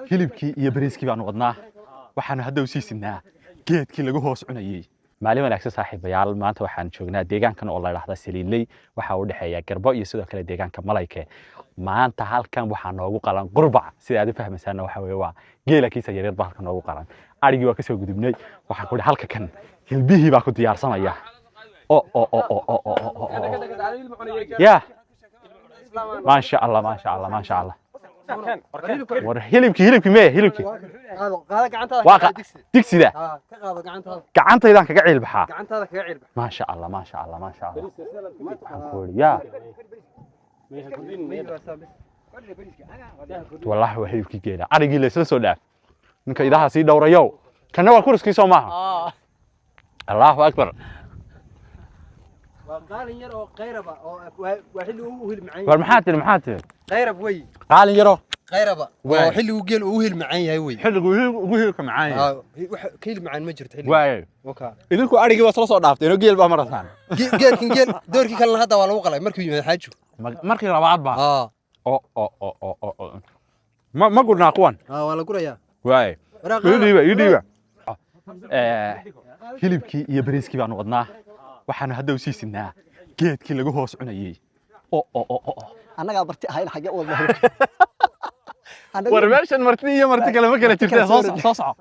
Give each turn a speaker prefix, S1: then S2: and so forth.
S1: hilibkii iyo bariiskii baan wadnaa waxaan hadda u siisinaa geedkii lagu hoos cunayay maalin wanaagsan saaxiibayaal maanta waxaan joognaa deegaankan oo la yiraahdo Saliiley waxa u dhaxeeya Garbo iyo sidoo kale deegaanka Malayke maanta halkan waxaa noogu qalan qurbac sida aad fahmaysaan waxa weeye waa geelakiisa yaryar baa halkan noogu qalan arigii waa ka soo gudubnay waxa ku halka kan hilbihii baa ku diyaarsanaya يا ما شاء الله ما شاء الله ما شاء الله هلبكي ما هلبكي واقع دكسي ده قعنت اذا كغعيل بحا ما شاء الله ما شاء الله ما شاء الله يا والله هو هلبكي جيدا ارغي لا سو داف ninka idaha si dhowrayo kana waa kurskiisa maaha الله اكبر
S2: قالن يرو قيربه او وحلي او هيل معين
S1: محاتر
S2: قيرب وي
S1: قالن يرو
S2: قيربه وحلي او جيل او هيل معين yahay way
S1: xilligu ugu heelka macaan
S2: keel macaan ma jirto xilli
S1: way
S2: waka
S1: idinku arigii waa soo dhaaftay inoo geel baa marasaan
S2: geelkin doorkii kale hadda waa lagu qalay markuu yimaad xaajo
S1: markii labaad baa ma gudnaa kuwan
S2: waa la gurayaa
S1: way idiiba hilibkii iyo bariiskii baan wadnaa waxaan hadda u siisinaa geedkii lagu hoos cunayay
S3: annaga barti ahayn xagee u wadnaa
S1: war meeshan marti iyo marti kale ma kala jirtay soo soco